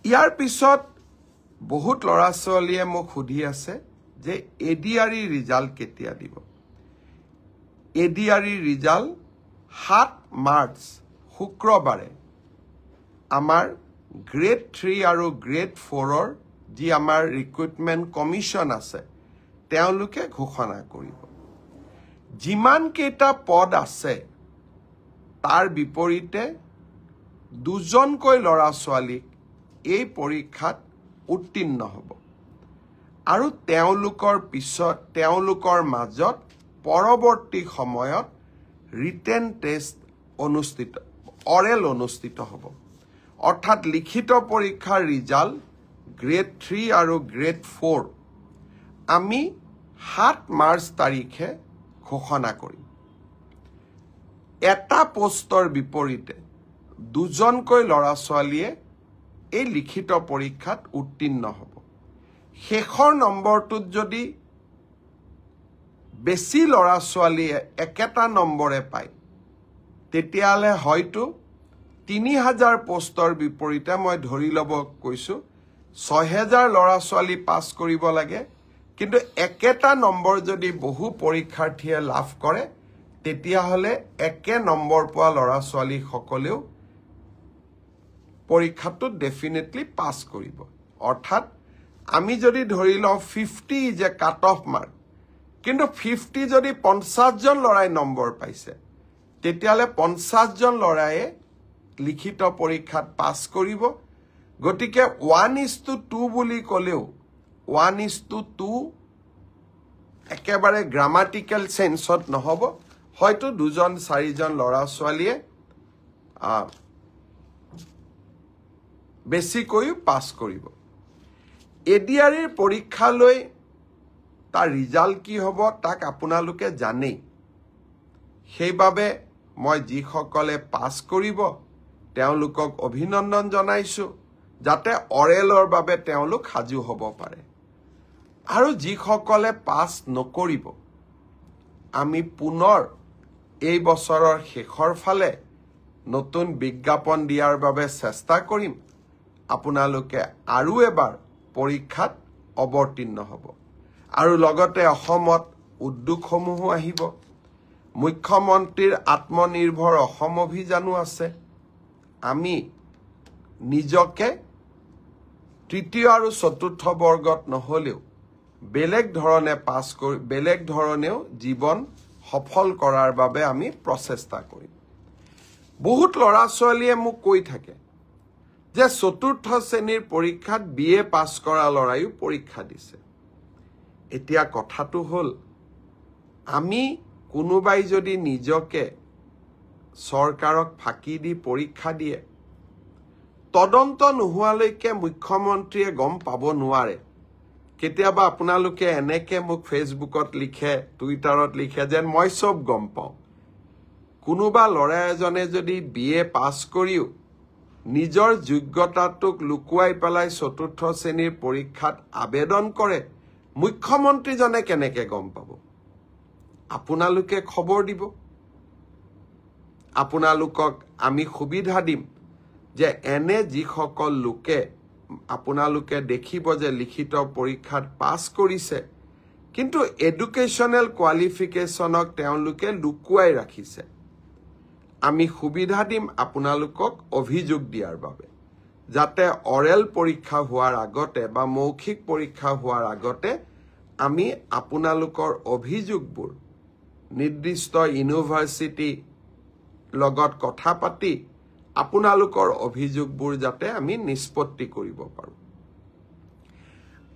ইয়াৰ পিছত বহুত লৰা ছোৱালীয়ে মোক সুধি আছে যে এডিআৰই ৰিজাল্ট কেতিয়া দিব এডিআৰই ৰিজাল্ট 7 মাৰ্চ শুক্ৰবাৰে আমাৰ গ্ৰেড 3 আৰু গ্ৰেড 4ৰ যি আমাৰ ৰিক্ৰুটমেন্ট কমিশন আছে তেওঁলোকে ঘোষণা কৰিব যিমান কেইটা পদ আছে তাৰ বিপৰীতে দুজনকৈ লৰা ছোৱালীক এই পৰীক্ষাত উত্তীৰ্ণ হ'ব আৰু তেওঁলোকৰ মাজত পৰৱৰ্তী সময়ত ৰিটেন টেষ্ট অৰেল অনুষ্ঠিত হ'ব অৰ্থাৎ লিখিত পৰীক্ষাৰ ৰিজাল্ট গ্ৰেড 3 আৰু গ্ৰেড 4 আমি 7 মাৰ্চ তাৰিখে ঘোষণা কৰিম এটা পোষ্টৰ বিপৰীতে দুজনকৈ লৰা ছোৱালীয়ে এই লিখিত পৰীক্ষাত উত্তীৰ্ণ হ'ব শেষৰ নম্বৰটোত যদি বেছি লৰা ছোৱালীয়ে একেটা নম্বৰে পায় তেতিয়ালে হয়তো 3000 পোষ্টৰ বিপৰীতে মই ধৰি ল'ব কৈছো 6000 লৰা ছোৱালী পাছ কৰিব লাগে কিন্তু একেটা নম্বৰ যদি বহু পৰীক্ষাৰ্থীয়ে লাভ কৰে তেতিয়া হলে একে নম্বৰ পোৱা লৰা ছোৱালী সকলেও পৰীক্ষাটো ডেফিনেটলি পাস কৰিব অৰ্থাৎ আমি যদি ধৰি লওঁ 50 যে কাট অফ মাৰ্ক কিন্তু 50 যদি 50 জন লৰাই নম্বৰ পাইছে তেতিয়ালে 50 জন লৰাই লিখিত পৰীক্ষাত পাস কৰিব গতিকে 1:2 বুলি কলেও 1:2 একেবাৰে গ্ৰামাটিক্যাল সেন্সত নহব হয়তো দুজন চাৰিজন লৰা ছোৱালীয়ে বেছিকৈ পাস কৰিব এডিআৰইৰ পৰীক্ষালৈ তাৰ ৰিজাল্ট কি হ'ব তাক আপোনালোকে জানেই সেইবাবে মই যিসকলে পাস কৰিব তেওঁলোকক অভিনন্দন জনাইছো যাতে অৰেলৰ বাবে তেওঁলোক সাজু হ'ব পাৰে আৰু যিসকলে পাস নকৰিব আমি পুনৰ এই বছৰৰ শেষৰ ফালে নতুন বিজ্ঞাপন দিয়াৰ বাবে চেষ্টা কৰিম আপোনালোকে আৰু এবাৰ পৰীক্ষাত অৱতীৰ্ণ হ'ব আৰু লগতে অসমত উদ্যোগসমূহ আহিব মুখ্যমন্ত্ৰীৰ আত্মনিৰ্ভৰ অসম অভিযানো আছে আমি নিজকে তৃতীয় আৰু চতুৰ্থ বৰ্গত নহলেও বেলেগ ধৰণে পাস কৰি বেলেগ ধৰণেও জীৱন সফল কৰাৰ বাবে আমি প্ৰচেষ্টা কৰিম বহুত লৰা ছোৱালীয়ে মোক কৈ থাকে যে চতুৰ্থ শ্ৰেণীৰ পৰীক্ষাত বিএ পাস কৰা লৰায়ো পৰীক্ষা দিছে এতিয়া কথাটো হল আমি কোনোবাই যদি নিজকে চৰকাৰক ফাঁকি দি পৰীক্ষা দিয়ে তদন্ত নোহোৱালৈকে মুখ্যমন্ত্ৰীয়ে গম পাব নোৱাৰে কেতিয়াবা আপোনালোকে এনেকে মোক ফেসবুকত লিখে টুইটাৰত লিখে যেন মই সব গম পাওঁ কোনোবা লৰা এজনে যদি বিএ পাস কৰিও নিজৰ যোগ্যতাটোক লুকুৱাই পেলাই চতুৰ্থ শ্ৰেণীৰ পৰীক্ষাত আবেদন কৰে মুখ্যমন্ত্ৰীজনে কেনেকৈ গম পাব আপোনালোকে খবৰ দিব আপোনালোকক আমি সুবিধা দিম যে এনে যিসকল লোকে আপোনালোকে দেখিব যে লিখিত পৰীক্ষাত পাস কৰিছে কিন্তু এডুকেশনাল কোৱালিফিকেশনক তেওঁলোকে লুকুৱাই ৰাখিছে আমি সুবিধা দিম আপোনালোকক অভিযোগ দিয়াৰ বাবে যাতে অৰেল পৰীক্ষা হোৱাৰ আগতে বা মৌখিক পৰীক্ষা হোৱাৰ আগতে আমি আপোনালোকৰ অভিযোগবোৰ নিৰ্দিষ্ট ইউনিভাৰ্চিটি লগত কথা পাতি আপোনালোকৰ অভিযোগবোৰ যাতে আমি নিষ্পত্তি কৰিব পাৰো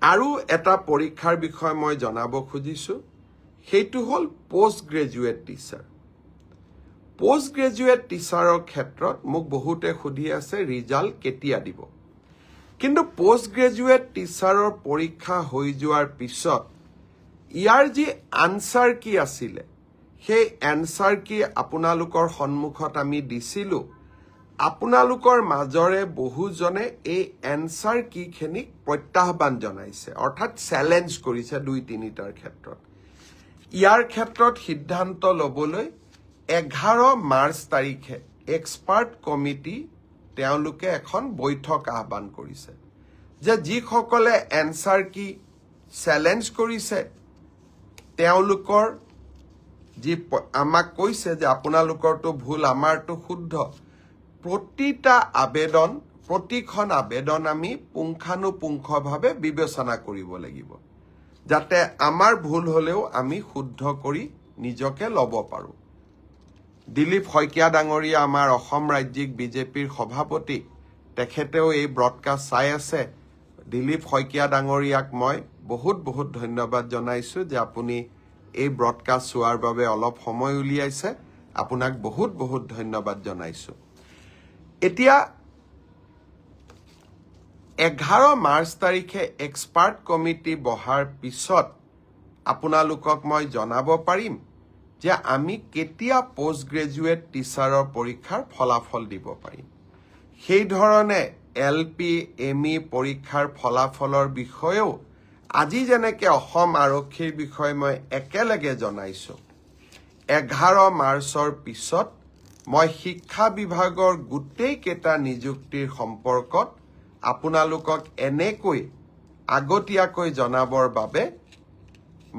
আৰু এটা পৰীক্ষাৰ বিষয় মই জনাব খুজিছো সেইটো হল post graduate teacher post graduate টিচাৰৰ ক্ষেত্ৰত মোক বহুতে সুধি আছে ৰিজাল্ট কেতিয়া দিব কিন্তু পোষ্ট গ্ৰেজুৱেট টিচাৰৰ পৰীক্ষা হৈ যোৱাৰ পিছত ইয়াৰ যি আনসাৰ কি আছিল সেই আনসাৰ কি আপোনালোকৰ সন্মুখত আমি দিছিলো আপোনালোকৰ মাজৰে বহুজনে এই আনসাৰ কি খেনিক প্ৰত্যাহ্বান জনাইছে অৰ্থাৎ চ্যালেঞ্জ কৰিছে 2-3টাৰ ক্ষেত্ৰত ইয়াৰ ক্ষেত্ৰত সিদ্ধান্ত লবলৈ 11 মাৰ্চ তাৰিখে এক্সপাৰ্ট কমিটি তেওঁলোকে এখন বৈঠক আহ্বান কৰিছে যে যিসকলে এনসাৰ কি চ্যালেঞ্জ কৰিছে তেওঁলোকৰ যি আমাক কৈছে যে আপোনালোকৰটো ভুল আমাৰটো শুদ্ধ প্ৰতিখন আবেদন আমি পুংখানুপুংখভাৱে বিবেচনা কৰিব লাগিব যাতে আমাৰ ভুল হলেও আমি শুদ্ধ কৰি নিজকে ল'ব পাৰো দিলীপ শইকীয়া ডাঙৰীয়া আমাৰ অসম ৰাজ্যিক বিজেপিৰ সভাপতি তেখেতেও এই ব্ৰডকাষ্ট চাই আছে দিলীপ শইকীয়া ডাঙৰীয়াক মই বহুত ধন্যবাদ জনাইছো যে আপুনি এই ব্ৰডকাষ্ট চোৱাৰ বাবে অলপ সময় উলিয়াইছে আপোনাক বহুত ধন্যবাদ জনাইছো এতিয়া 11 মাৰ্চ তাৰিখে এক্সপাৰ্ট কমিটি বহাৰ পিছত আপোনালোকক মই জনাব পাৰিম যে আমি কেতিয়া পোষ্ট গ্ৰেজুৱেট টিচাৰৰ পৰীক্ষাৰ ফলাফল দিব পাৰিম সেই ধৰণে এলপি এমই পৰীক্ষাৰ ফলাফলৰ বিষয়েও আজি যেনেকে অসম আৰক্ষীৰ বিষয়ে মই একেলগে জনাইছো 11 মাৰ্চৰ পিছত মই শিক্ষা বিভাগৰ গোটেই কেটা নিযুক্তিৰ সম্পৰ্কত আপোনালোকক এনেকৈ আগতীয়াকৈ জনাবৰ বাবে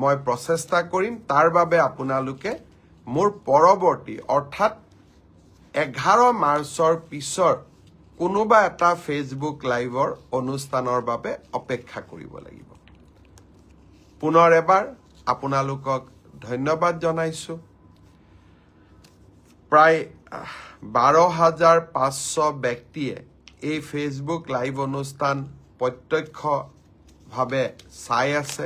মই প্ৰচেষ্টা কৰিম তাৰ বাবে আপোনালোকে মোৰ পৰৱৰ্তী অৰ্থাৎ 11 মাৰ্চৰ পিছৰ কোনোবা এটা ফেসবুক লাইভৰ অনুষ্ঠানৰ বাবে অপেক্ষা কৰিব লাগিব পুনৰ এবাৰ আপোনালোকক ধন্যবাদ জনাইছো প্ৰায় 12,500 ব্যক্তিয়ে এই ফেসবুক লাইভ অনুষ্ঠান প্ৰত্যক্ষভাৱে চাই আছে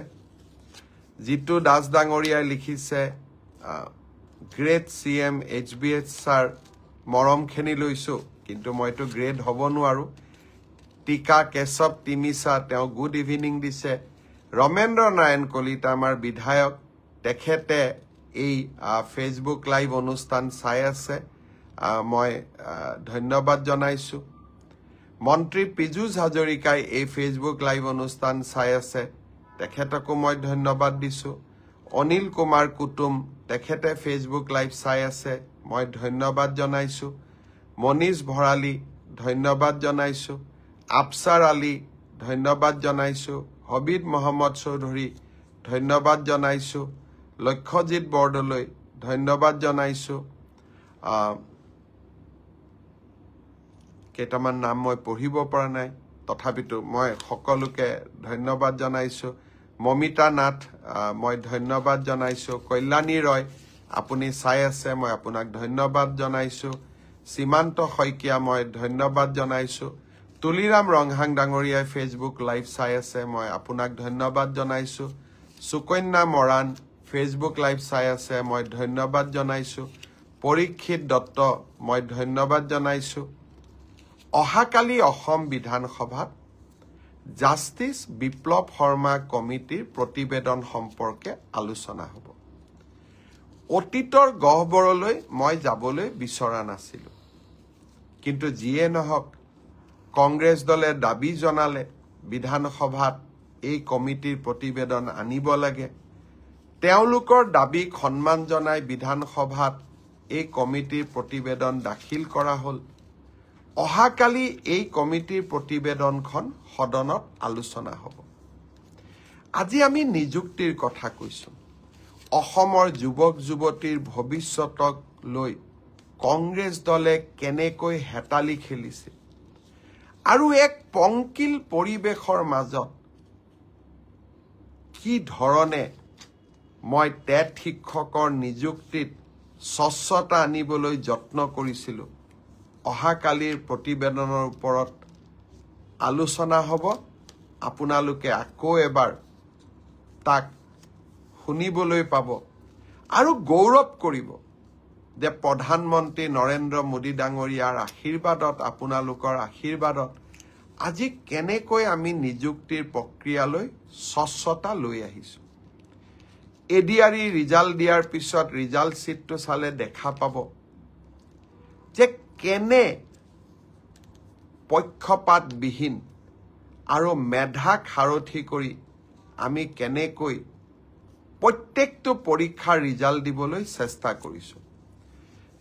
জিতু দাস ডাঙৰীয়াই লিখিছে গ্ৰেড সিএম এইচবিএছ স্যাৰ মৰমখেনি লৈছো কিন্তু মইতো গ্ৰেড হ'ব নোৱাৰো টিকা কেশৱ তিমিসা তেওঁ গুড ইভিনিং দিছে ৰমেন্দ্ৰ নাৰায়ণ কলিতা আমাৰ বিধায়ক তেখেতে এই ফেসবুক লাইভ অনুষ্ঠান চাই আছে মই ধন্যবাদ জনাইছো মন্ত্ৰী পীযুষ হাজৰিকাই এই ফেসবুক লাইভ অনুষ্ঠান চাই আছে তেখেতকো মই ধন্যবাদ দিছো অনিল কুমাৰ কুতুম তেখেতে ফেসবুক লাইভ চাই আছে মই ধন্যবাদ জনাইছো মনীষ ভৰালী ধন্যবাদ জনাইছো আফসাৰ আলী ধন্যবাদ জনাইছো হবিদ মোহাম্মদ চৌধুৰী ধন্যবাদ জনাইছো লক্ষ্যজিত বৰদলৈ ধন্যবাদ জনাইছো কেইটামান নাম মই পঢ়িব পৰা নাই তথাপিতো মই সকলোকে ধন্যবাদ জনাইছো মমিতা নাথ মই ধন্যবাদ জনাইছো কল্যাণী ৰয় আপুনি চাই আছে মই আপোনাক ধন্যবাদ জনাইছো সীমান্ত শইকীয়া মই ধন্যবাদ জনাইছো তুলিৰাম ৰংহাং ডাঙৰীয়াই ফেসবুক লাইভ চাই আছে মই আপোনাক ধন্যবাদ জনাইছো সুকন্যা মৰাণ ফেসবুক লাইভ চাই আছে মই ধন্যবাদ জনাইছো পৰীক্ষিত দত্ত মই ধন্যবাদ জনাইছো অহাকালি অসম বিধানসভাত জাস্টিস বিপ্লৱ শৰ্মা কমিটিৰ প্ৰতিবেদন সম্পৰ্কে আলোচনা হ'ব অতীতৰ গহ্বৰলৈ মই যাবলৈ বিচৰা নাছিলো কিন্তু যিয়ে নহওক কংগ্ৰেছ দলে দাবী জনালে বিধানসভাত এই কমিটিৰ প্ৰতিবেদন আনিব লাগে তেওঁলোকৰ দাবীক সন্মান জনাই বিধানসভাত এই কমিটিৰ প্ৰতিবেদন দাখিল কৰা হ'ল অহাকালি এই কমিটিৰ প্ৰতিবেদনখন সদনত আলোচনা হ'ব আজি আমি নিযুক্তিৰ কথা কৈছো অসমৰ যুৱক যুৱতীৰ ভৱিষ্যতক লৈ কংগ্ৰেছ দলে কেনেকৈ হেতালি খেলিছে আৰু এক পংকিল পৰিবেশৰ মাজত কি ধৰণে মই টেট শিক্ষকৰ নিযুক্তিত স্বচ্ছতা আনিবলৈ যত্ন কৰিছিলো অহাকালিৰ প্ৰতিবেদনৰ ওপৰত আলোচনা হ'ব আপোনালোকে আকৌ এবাৰ তাক শুনিবলৈ পাব আৰু গৌৰৱ কৰিব যে প্ৰধানমন্ত্ৰী নৰেন্দ্ৰ মোদী ডাঙৰীয়াৰ আশীৰ্বাদত আপোনালোকৰ আশীৰ্বাদত আজি কেনেকৈ আমি নিযুক্তিৰ প্ৰক্ৰিয়ালৈ স্বচ্ছতা লৈ আহিছো এডিআৰই ৰিজাল্ট দিয়াৰ পিছত ৰিজাল্ট চিটটো চালে দেখা পাব যে কেনে পক্ষপাতবিহীন আৰু মেধা খাৰঠি কৰি আমি কেনেকৈ প্ৰত্যেকটো পৰীক্ষাৰ ৰিজাল্ট দিবলৈ চেষ্টা কৰিছো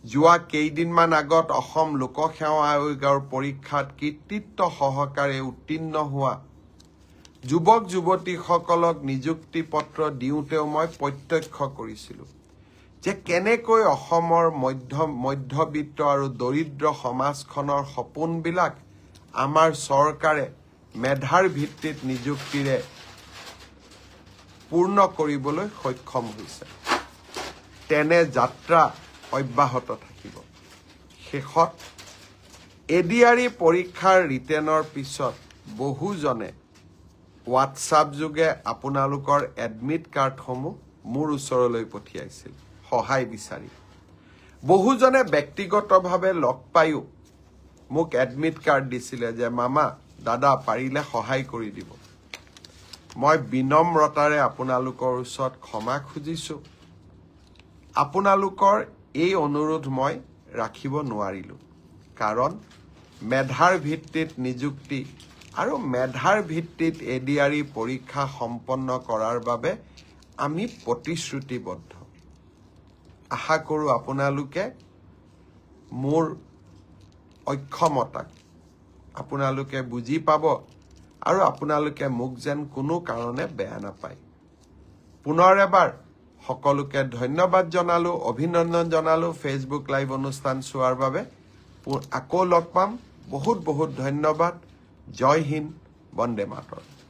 যোৱা কেইদিনমান আগত অসম লোকসেৱা আয়োগৰ পৰীক্ষাত কৃতিত্ব সহকাৰে উত্তীৰ্ণ হোৱা যুৱক যুৱতীসকলক নিযুক্তি পত্ৰ দিওঁতেও মই প্ৰত্যক্ষ কৰিছিলোঁ যে কেনেকৈ অসমৰ মধ্যবিত্ত আৰু দৰিদ্ৰ সমাজখনৰ সপোনবিলাক আমাৰ চৰকাৰে মেধাৰ ভিত্তিত নিযুক্তিৰে পূৰ্ণ কৰিবলৈ সক্ষম হৈছে তেনে যাত্ৰা অব্যাহত থাকিব শেষত এডিআৰই পৰীক্ষাৰ ৰিটেনৰ পিছত বহুজনে হোৱাটছআপ যোগে আপোনালোকৰ এডমিট কাৰ্ডসমূহ মোৰ ওচৰলৈ পঠিয়াইছিল সহায় বিচাৰি বহুজনে ব্যক্তিগতভাৱে লগ পায়ো মোক এডমিট কাৰ্ড দিছিলে যে মামা দাদা পাৰিলে সহায় কৰি দিব মই বিনম্ৰতাৰে আপোনালোকৰ ওচৰত ক্ষমা খুজিছো আপোনালোকৰ এই অনুৰোধ মই ৰাখিব নোৱাৰিলো কাৰণ মেধাৰ ভিত্তিত নিযুক্তি আৰু মেধাৰ ভিত্তিত এডিআৰই পৰীক্ষা সম্পন্ন কৰাৰ বাবে আমি প্ৰতিশ্ৰুতিবদ্ধ আশা কৰোঁ আপোনালোকে মোৰ অক্ষমতাক আপোনালোকে বুজি পাব আৰু আপোনালোকে মোক যেন কোনো কাৰণে বেয়া নাপায় পুনৰ এবাৰ সকলোকে ধন্যবাদ জনালো অভিনন্দন জনালো ফেচবুক লাইভ অনুষ্ঠান চোৱাৰ বাবে আকৌ লগ পাম বহুত বহুত ধন্যবাদ জয় হিন্দ বন্দে মাতৰম